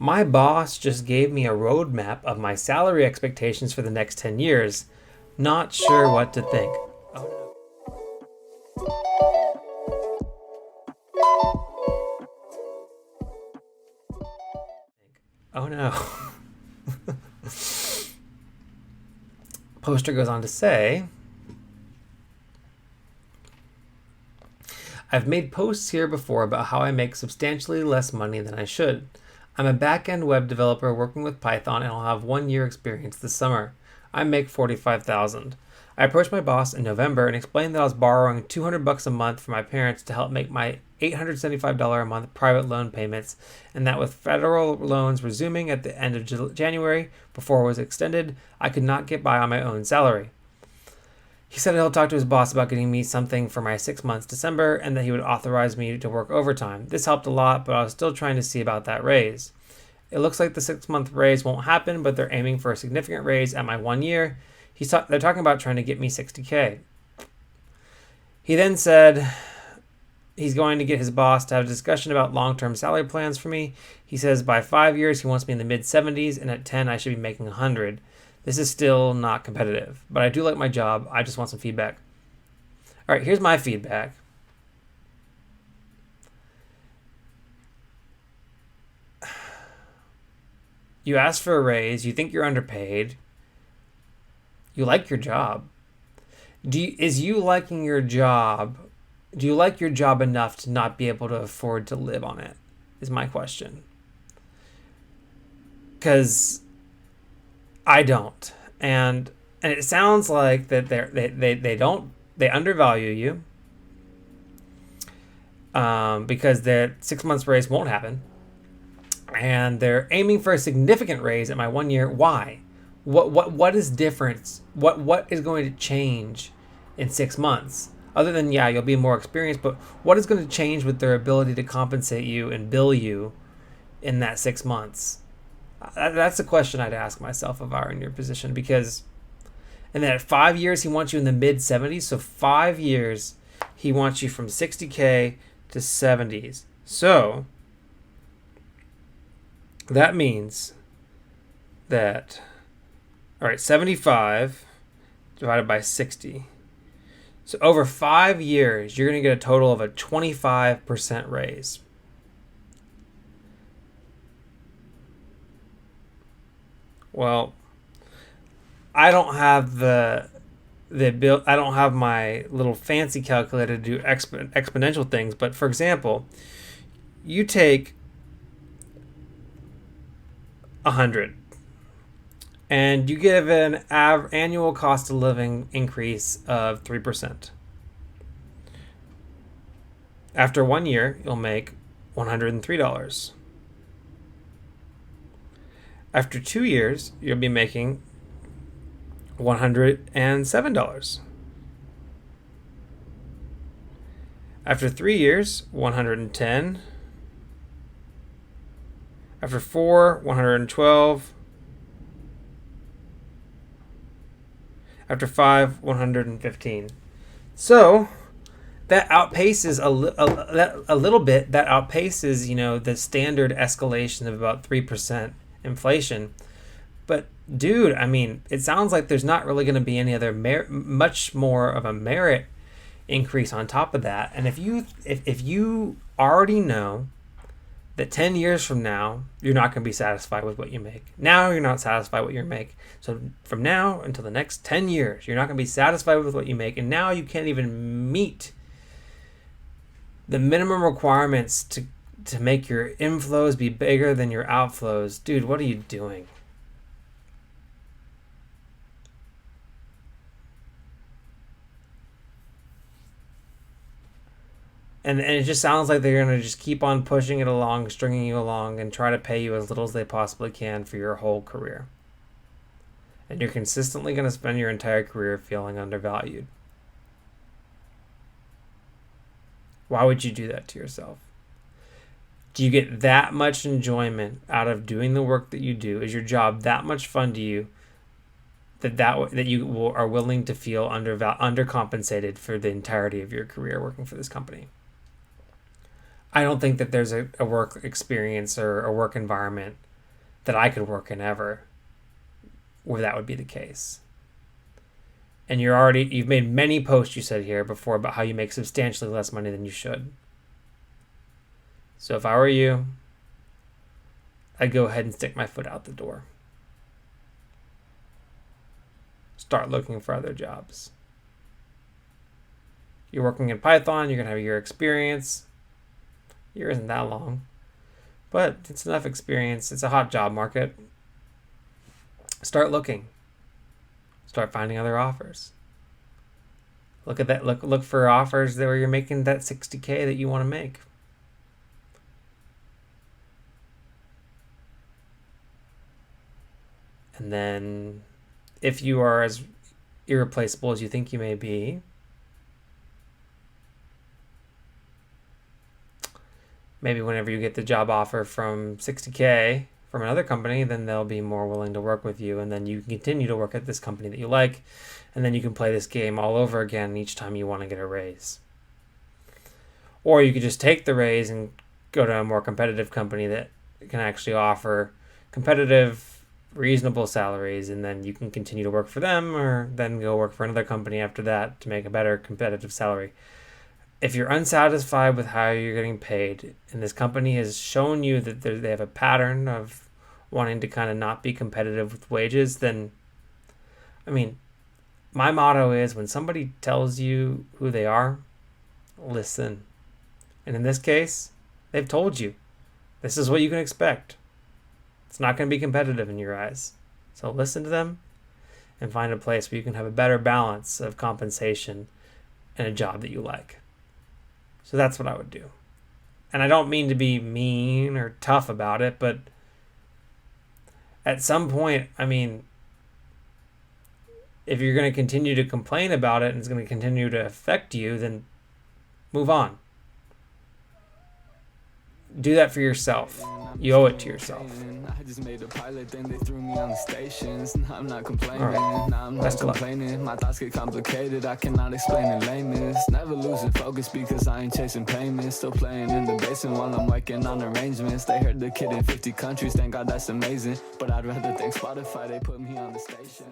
My boss just gave me a roadmap of my salary expectations for the next 10 years. Not sure what to think. Oh no. Oh no. Poster goes on to say, I've made posts here before about how I make substantially less money than I should. I'm a back-end web developer working with Python and I'll have 1 year experience this summer. I make 45,000. I approached my boss in November and explained that I was borrowing $200 a month from my parents to help make my $875 a month private loan payments, and that with federal loans resuming at the end of January before it was extended, I could not get by on my own salary. He said he'll talk to his boss about getting me something for my 6 months December and that he would authorize me to work overtime. This helped a lot, but I was still trying to see about that raise. It looks like the 6 month raise won't happen, but they're aiming for a significant raise at my 1 year. They're talking about trying to get me 60K. He then said he's going to get his boss to have a discussion about long-term salary plans for me. He says by 5 years he wants me in the mid-70s, and at 10 I should be making 100. This is still not competitive, but I do like my job. I just want some feedback. All right, here's my feedback. You asked for a raise. You think you're underpaid. You like your job. Do you liking your job? Do you like your job enough to not be able to afford to live on it? Is my question. Because I don't, and it sounds like that they undervalue you, because their 6 months raise won't happen, and they're aiming for a significant raise at my 1 year. Why? What is different? What is going to change in 6 months? Other than, yeah, you'll be more experienced, but what is going to change with their ability to compensate you and bill you in that 6 months? That's the question I'd ask myself if I were in your position, because, and then at 5 years he wants you in the mid 70s. So 5 years he wants you from 60K to 70s. So that means that, all right, 75 divided by 60. So over 5 years, you're going to get a total of a 25% raise. Well, I don't have the I don't have my little fancy calculator to do exponential things. But for example, you take 100 and you give an annual cost of living increase of 3%. After 1 year, you'll make $103. After 2 years, you'll be making $107. After 3 years, 110. After 4, 112. After 5, 115. So that outpaces a little bit. That outpaces, the standard escalation of about 3% inflation. But dude, I mean, it sounds like there's not really going to be any other much more of a merit increase on top of that. And if you already know that 10 years from now you're not going to be satisfied with what you make, now you're not satisfied with what you make, so from now until the next 10 years you're not going to be satisfied with what you make, and now you can't even meet the minimum requirements to make your inflows be bigger than your outflows. Dude, what are you doing? And it just sounds like they're going to just keep on pushing it along, stringing you along, and try to pay you as little as they possibly can for your whole career. And you're consistently going to spend your entire career feeling undervalued. Why would you do that to yourself? Do you get that much enjoyment out of doing the work that you do? Is your job that much fun to you that you are willing to feel undercompensated for the entirety of your career working for this company? I don't think that there's a work experience or a work environment that I could work in ever where that would be the case. And you've made many posts, you said here before, about how you make substantially less money than you should. So if I were you, I'd go ahead and stick my foot out the door. Start looking for other jobs. You're working in Python, you're going to have a year experience. A year isn't that long, but it's enough experience. It's a hot job market. Start looking. Start finding other offers. Look at that. Look for offers where you're making that $60K that you want to make. And then if you are as irreplaceable as you think you may be, maybe whenever you get the job offer from $60K from another company, then they'll be more willing to work with you. And then you can continue to work at this company that you like. And then you can play this game all over again each time you want to get a raise. Or you could just take the raise and go to a more competitive company that can actually offer competitive, reasonable salaries. And then you can continue to work for them, or then go work for another company after that to make a better competitive salary. If you're unsatisfied with how you're getting paid, and this company has shown you that they have a pattern of wanting to kind of not be competitive with wages, then, I mean, my motto is when somebody tells you who they are, listen. And in this case, they've told you. This is what you can expect. It's not going to be competitive in your eyes. So listen to them and find a place where you can have a better balance of compensation and a job that you like. So that's what I would do. And I don't mean to be mean or tough about it, but at some point, I mean, if you're going to continue to complain about it and it's going to continue to affect you, then move on. Do that for yourself. You owe it to yourself. I just made a pilot, then they threw me on the stations. I'm not complaining. All right. I'm not complaining. My thoughts get complicated. I cannot explain in lameness. Never losing focus because I ain't chasing payments. Still playing in the basement while I'm working on arrangements. They heard the kid in 50 countries. Thank God that's amazing. But I'd rather thank Spotify. They put me on the station.